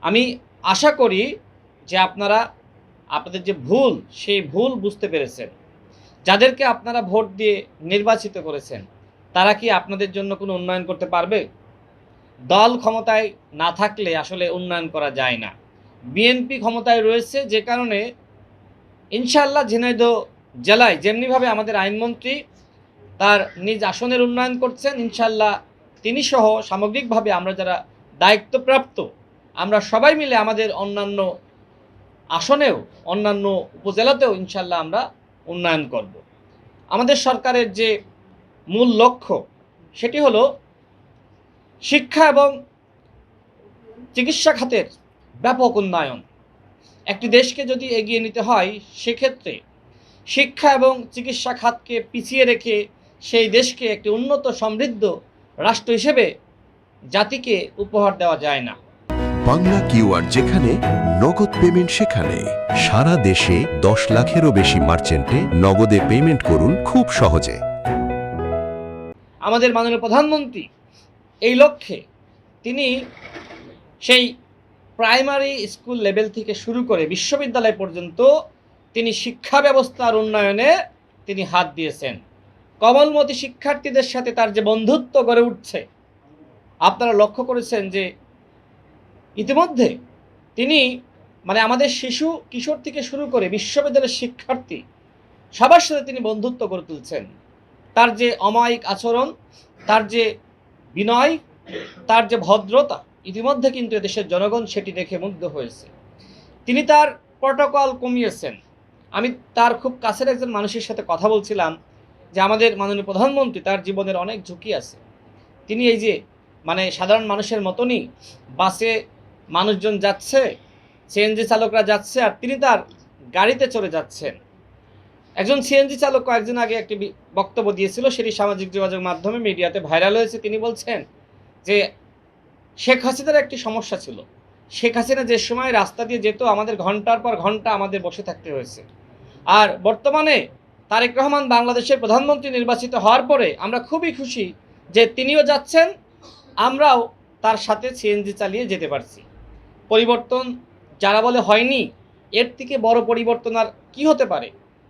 আমি আশা করি যে আপনারা আপনাদের যে ভুল সেই ভুল বুঝতে পেরেছেন। যাদেরকে আপনারা ভোট দিয়ে নির্বাচিত করেছেন তারা কি আপনাদের জন্য কোনো উন্নয়ন করতে পারবে? দল ক্ষমতায় না থাকলে আসলে উন্নয়ন করা যায় না। বিএনপি ক্ষমতায় রয়েছে যে কারণে ইনশাআল্লাহ ঝিনাইদহ জেলায় যেমনিভাবে আমাদের আইনমন্ত্রী তার নিজ আসনের উন্নয়ন করছেন, ইনশাআল্লাহ তিনি সহ সামগ্রিকভাবে আমরা যারা দায়িত্বপ্রাপ্ত আমরা সবাই মিলে আমাদের অন্যান্য আসনেও অন্যান্য উপজেলাতেও ইনশাআল্লাহ আমরা উন্নয়ন করব। আমাদের সরকারের যে মূল লক্ষ্য সেটি হলো শিক্ষা এবং চিকিৎসা খাতের ব্যাপক উন্নয়ন। একটি দেশকে যদি এগিয়ে নিতে হয় সেক্ষেত্রে শিক্ষা এবং চিকিৎসা খাতকে পিছিয়ে রেখে সেই দেশকে একটি উন্নত সমৃদ্ধ রাষ্ট্র হিসেবে জাতিকে উপহার দেওয়া যায় না। বাংলা কিউআর যেখানে নগদ পেমেন্ট সেখানে সারা দেশে 10 লাখেরও বেশি মার্চেন্টে নগদে পেমেন্ট করুন খুব সহজে। আমাদের মাননীয় প্রধানমন্ত্রী এই লক্ষ্যে তিনি সেই প্রাইমারি স্কুল লেভেল থেকে শুরু করে বিশ্ববিদ্যালয় পর্যন্ত তিনি শিক্ষা ব্যবস্থার উন্নয়নে তিনি হাত দিয়েছেন। কমলমতি শিক্ষার্থীদের সাথে তার যে বন্ধুত্ব গড়ে উঠছে আপনারা লক্ষ্য করেছেন যে ইতিমধ্যে তিনি আমাদের শিশু কিশোর থেকে শুরু করে বিশ্ববিদ্যালয়ের শিক্ষার্থী সবার সাথে তিনি বন্ধুত্ব গড়ে তুলছেন। তার যে অমায়িক আচরণ, তার যে বিনয়, তার যে ভদ্রতা, ইতিমধ্যে কিন্তু দেশের জনগণ সেটি দেখে মুগ্ধ হয়েছে। তিনি তার প্রটোকল কমিয়েছেন। আমি তার খুব কাছের একজন মানুষের সাথে কথা বলছিলাম যে আমাদের মাননীয় প্রধানমন্ত্রী তার জীবনের অনেক ঝুঁকি আছে। তিনি এই যে সাধারণ মানুষের মতনই বাসে মানুষজন যাচ্ছে, সিএনজি চালকরা যাচ্ছে আর তিনি তার গাড়িতে চড়ে যাচ্ছেন। একজন সিএনজি চালক কয়েকদিন আগে একটি বক্তব্য দিয়েছিল, সেটি সামাজিক যোগাযোগ মাধ্যমে মিডিয়াতে ভাইরাল হয়েছে। তিনি বলছেন যে শেখ হাসিনার একটি সমস্যা ছিল। শেখ হাসিনা যে সময় রাস্তা দিয়ে যেত আমাদের ঘন্টার পর ঘন্টা আমাদের বসে থাকতে হয়েছে। আর বর্তমানে তারেক রহমান বাংলাদেশের প্রধানমন্ত্রী নির্বাচিত হওয়ার পরে আমরা খুবই খুশি যে তিনিও যাচ্ছেন, আমরাও তার সাথে সিএনজি চালিয়ে যেতে পারছি। পরিবর্তন যারা বলে হয়নি, এর থেকে বড় পরিবর্তন আর কি হতে পারে?